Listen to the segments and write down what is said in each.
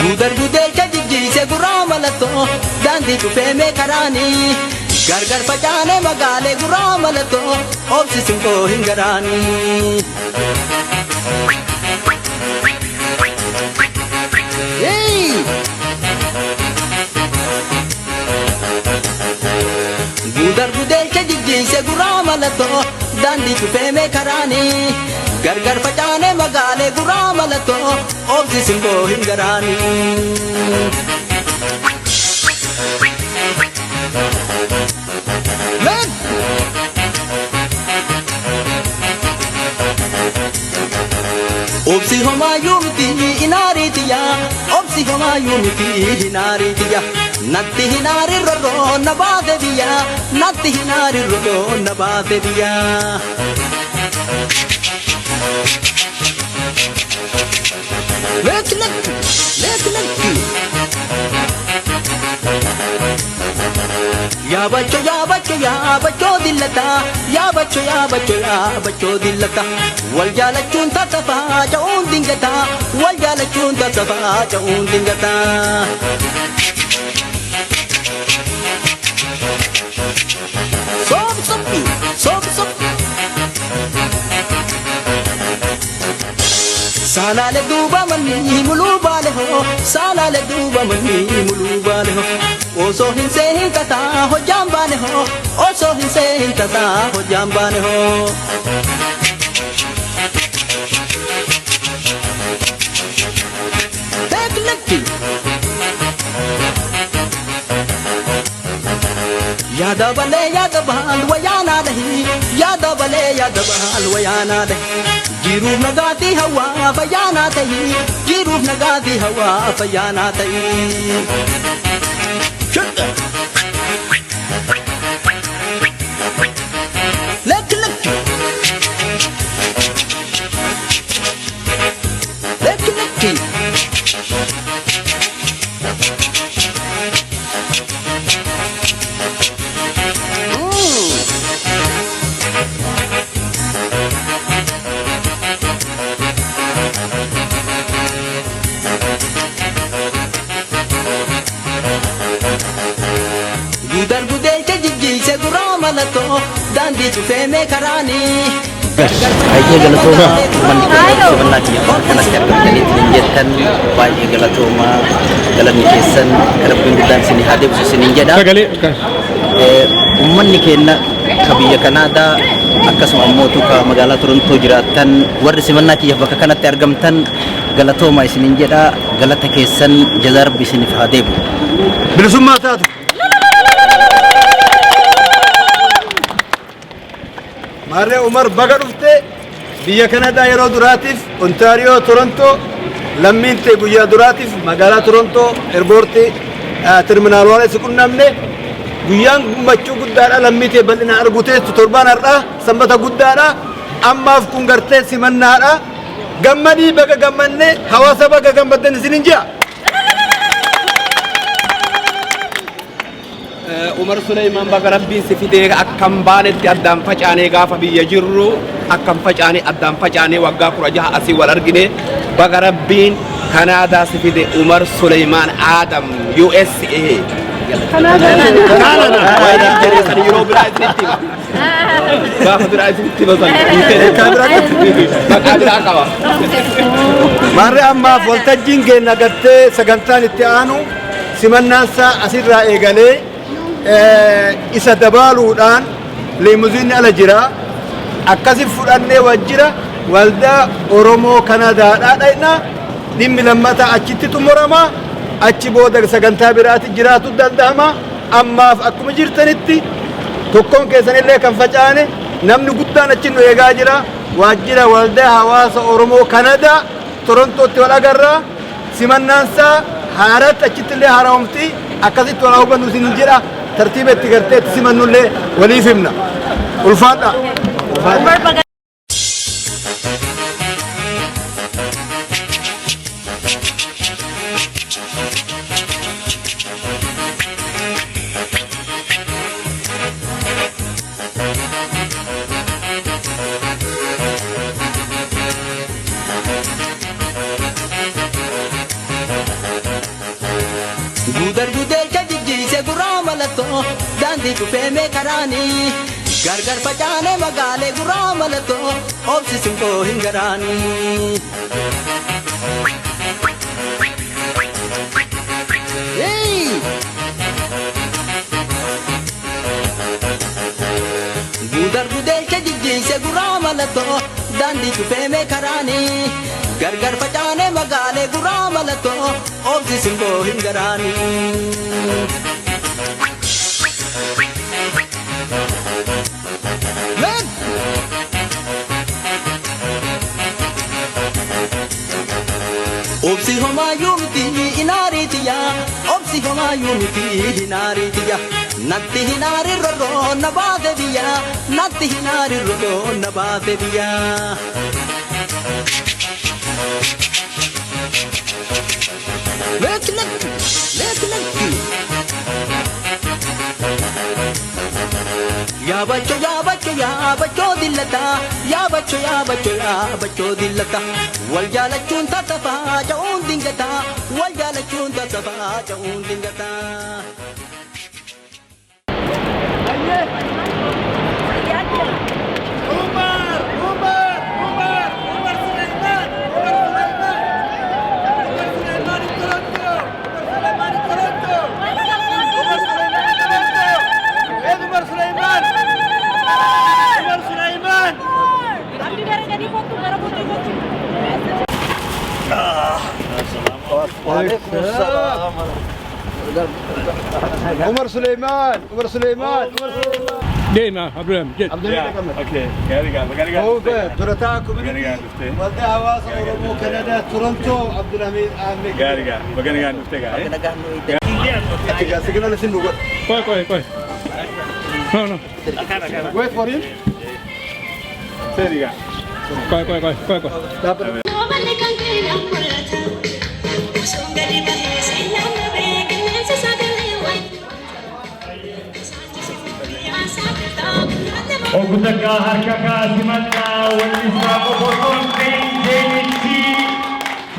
Gudar gudel jajji se guramala to dandi tu fe me karani gar gar pachane magale guramala to obsi sinko hingarani hey Gudar gudel jajji se guramala to dandi tu fe me karani gar gar pachane magale guramala to obsi sinko hingarani men obsi homa yumti inari tiya obsi homa yumti inari tiya natti hinari ro nabade biya natti hinari ro nabade biya Let's Ya bacho dillata ya bacho dillata wal jala chunta tafa jaun dingata wal jala chunta tafa jaun dingata Sob Salale duba mani mulu bale ho salale duba mani mulu bale ho oso hinse hinkata ho jambane ho oso hinse hinkata ho jambane ho Tekniki Yada bal wayana dahi Yada bal wayana dahi Jiruf nagati hawa fayana tahi Jiruf nagati hawa fayana tahi Lek Gudar gudel jajji se guramala to dandi tu fe me karani Baiknya galatoma sebenarnya karena setiap kali tinjatan baiknya galatoma galan nikesan kerap pindah sini hadir sini jadi umman nikena kabiya Kanada akas mamotu ka magala Toronto jiratan warri sebenarnya ya baka kana tergamtan galatoma sini jadi galata kesan jazar bisini hadir bilusumma tatu Mare Umar baga dhufte biyya Kanada yeroo duraatiif Ontario Toronto lamminte guyyaa duraatiif magaalaa Toronto airport terminal wala siqunnamne guyyaan gummachuu guddaadha lammite bal'ina argutee torbaan har'a sanbata guddaadha ammaaf kun gartee simannaadha gammadii baga gammanne hawaasa baga gammaddan isinin ji'a Umar Sulaiman baga rabbiin si fidee akkam baanetti addaan facaanee gaafa biyya jirru akkam facaanee addaan facaanee waggaa 16 asii wal argine baga rabbiin Kanaadaa si fide Umar Sulaiman Adam USA Kanada wayna jere san Europe bira isnitti gaafa bira isnitti basan baga bira qawa Mare amma voltajjiin geenna gartee sagantaan itti aanu simannaansa asirraa eegalee isa dabaluudhaan limuziin ala jira akkasi fudhannee wajjira waldaa Oromoo Kanadaadhaa dhayna dhimmi lammata achitti xumurama achi booda sagantaa biraatti jiraatu danda'ama ammaaf akkuma jirtanitti tokkoon keessanillee kan facaane namni guddaan achi nu eegaa jira waajjira waldaa hawaasa Oromoo Kanadaa Torontootti wal agarra simannaansa haaratti achittillee haaromti akkasitti wal hubannu isin jira tartiiba itti gartee itti simannullee waliif himna ulfaadha Alfaadha. Gudar gudar kajiji se gurama lato dandi kupe me karani gargar pachane magale gurama lato obsi simko hingarani hey gudar gudar kajiji se gurama lato dandi kupe me karani gargar pachane magale gurama lato obsi simko hingarani obsi homa yumti inari tiya obsi homa yumti inari tiya natti hinari rodo nabade diya natti hinari rodo nabade diya Let's Ya bacho dillata ya bacho dillata wal jala chunta tafa jaun dingata wal jala chunta tafa jaun dingata عمر سليمان دينا ابراهيم جد اوكي هو درتاكم ودي حواس ورمو كندا تورنتو عبد الحميد عامل سيجنا لسنو كوي no wait for him كوي Ogutaka harkaka simanna wal-isra boson deynti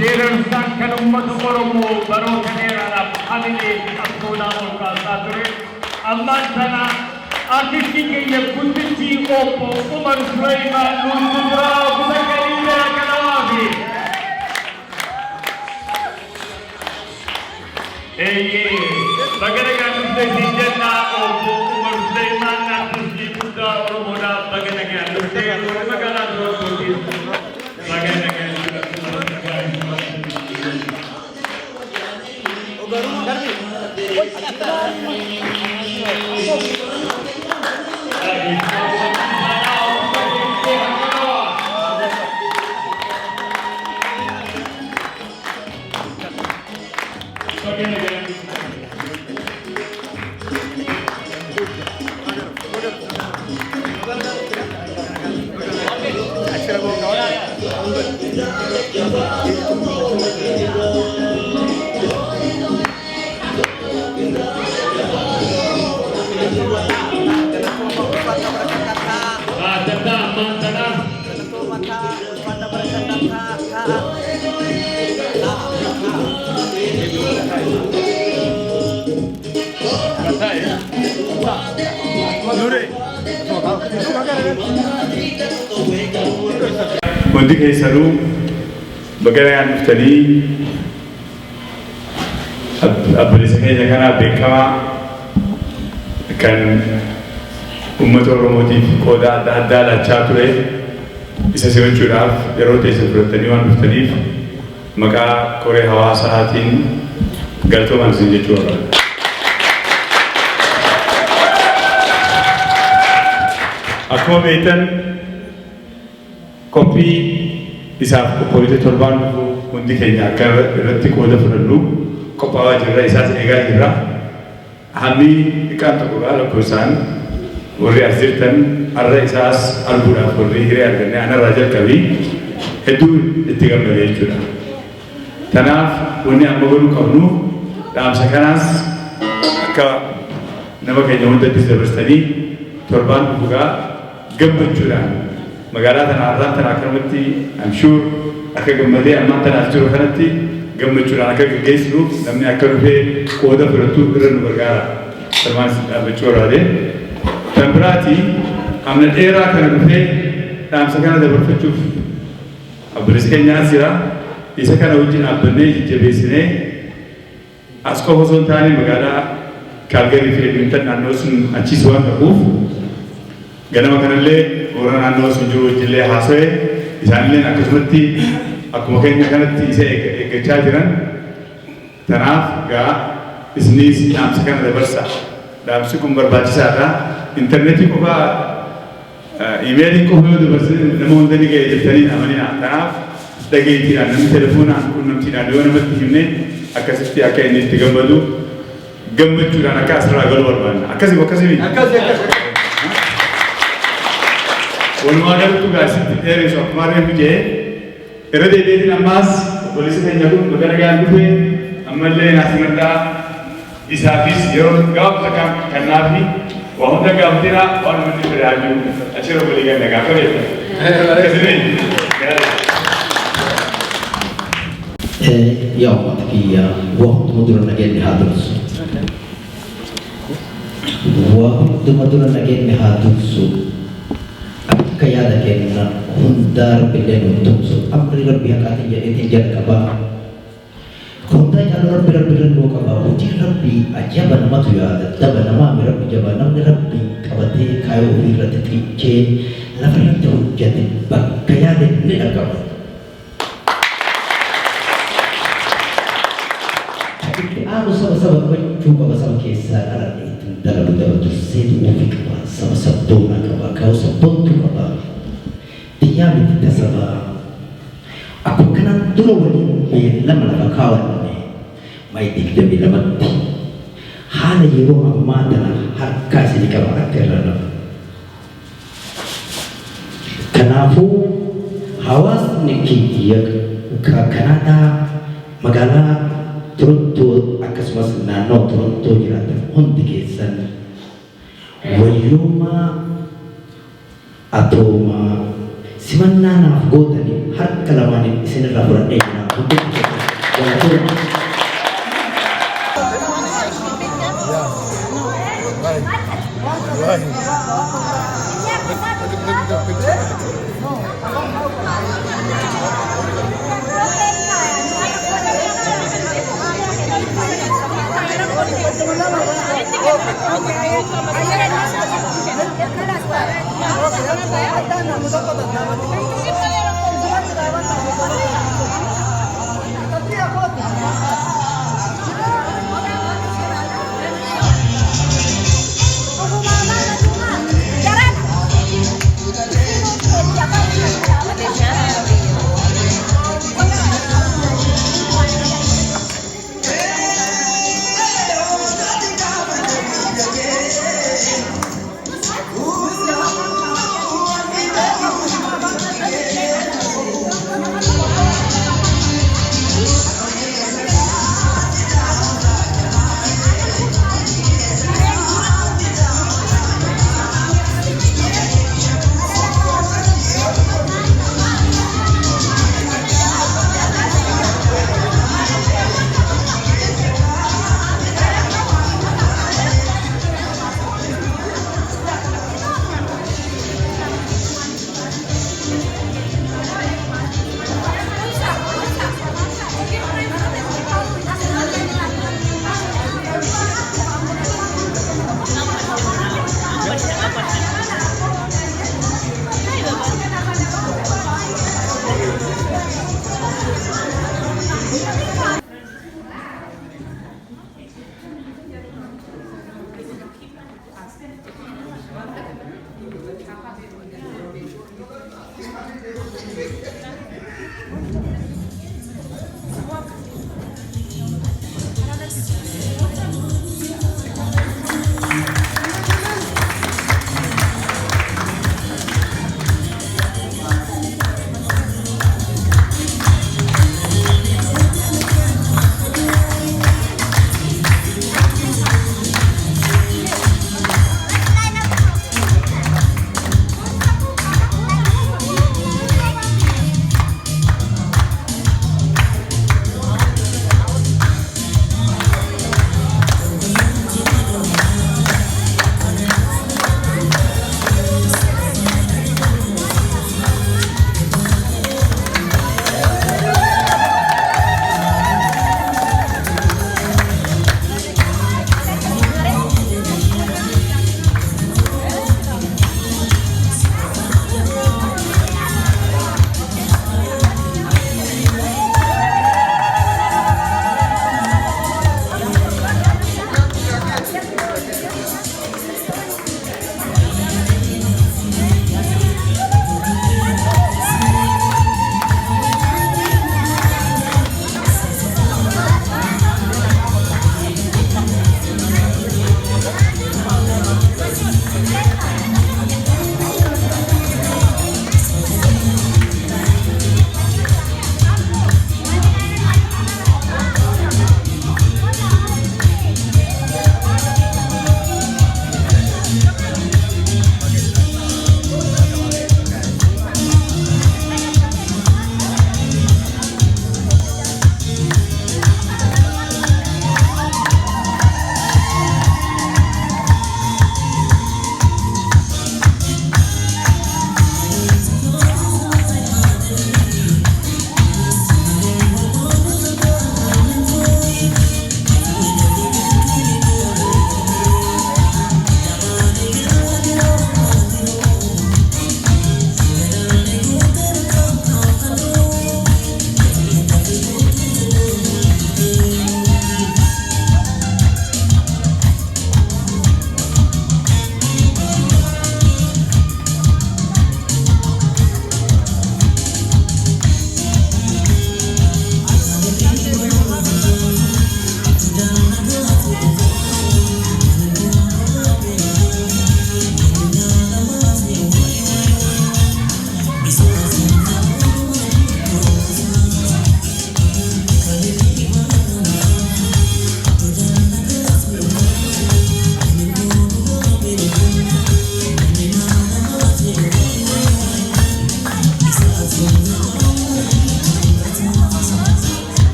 Jersan kan ummatu oromo baro kanera hamile abdullah ka sature amma sana artisti ke ye kunti opo Umar Sulaiman nusra buzakarina kanawi bagaraga nusre sinjana opo Umar Sulaiman artisti buda oromoda bagaraga nusre magala doroti bagaraga Hundi keessanuu bagaragaan dhuftanii abbilisa keenya kanaa beekamaa kan uummata Oromootiif qooda adda addaa laachaa ture isa simachuudhaaf yeroo teessan fudhattanii waan dhuftaniif maqaa koree hawaasaatiin galatooma isin jechuu barbaada. Akkuma beektan koppii isaaf qophooyite torbaan dhufu hundi keenya akka irratti qooda fudhannu qophaa'aa jirra isaas eegaa jirra. Hammi xiqqaan tokko lakkoofsaan warri as jirtan arra isaas arguudhaaf warri hiree arganne anarraa jalqabii hedduu itti gammadee jechuudha. Kanaaf wanni amma godhuu qabnu dhaamsa kanaas akka nama keenya hundatti dabarsanii torbaan dhugaa gammachuudhaan magaalaa tanaa akkanumatti I'm sure akka gammadee ammaan tanaas jiru kanatti gammachuudhaan akka gaggeessinuuf namni akka dhufee qooda fudhatu irra nu gargaara. Salmaan dhaabbachuu barbaade. Kan biraatii hamna dheeraa kana dhufee dhaamsa kana dabarfachuuf obboleessi keenyaas jira. Isa kana wajjin dhaabbannee jajjabeessinee as qofa osoo hin taane magaalaa Kaalgarii fi Edmonton naannoo sun achiis waan qabuuf ganama kanallee warra naannoo sun jiru wajjillee haasa'e isaanillee akkasumatti akkuma keenya kanatti isa eeggachaa jiran. Kanaaf gaa isinis dhaamsa kana dabarsa. Dhaamsi kun barbaachisaadha. Intarneetii qofaa iimeelii qofa yoo dabarsine nama hunda ni ga'e jettanii amanina. Kanaaf dhageettiidhaan namni telefoonaan quunnamtiidhaan yoo namatti himne akkasitti akka inni itti gammadu gammachuudhaan akka asirraa galu barbaanna. Akkasii. Walumaa galatti gaasitti dheeressu akkuma reefu jedhee irra deebiitiin ammaas obboleessi keenya kun magana gaan dhufee ammallee naasimadhaa isaafis yeroo gaafata kannaafi waa hunda gaafatina waan nuti fidaa jiru achirra walii ganna gaafa beekna. يا أمتكية وقت مدر نجد هادوس وقت مدر نجد هادوس كيادا كنا هندار بلين وتوس أمر ربي هكذا يأتي جل كبا كنت جل ربي لو كبا وجه ربي أجابا ما تيادا تبا نما ربي جبا نم ربي كبتي كايو هيرة تيجي لفرنا توجد بكيادا نلقى Aku sama-sama mencoba bersama kisah anak itu dalam betul sedu ufik sama-sama dona kaba kau sepontu kaba dia minta sama aku kenal dulu wani lama lama kawan ni mai dik demi lama ti hal yang amma dana harka sini kaba akhirnya kenafu hawas nikiyak ke Kanada magala Toronto akkasumas naannoo Toronto jiraatan hundi keessan wayyummaa atooma simannaa naaf gootanii harka lamaaniin isinirraa fudhadhee jira hundi keessan Ayer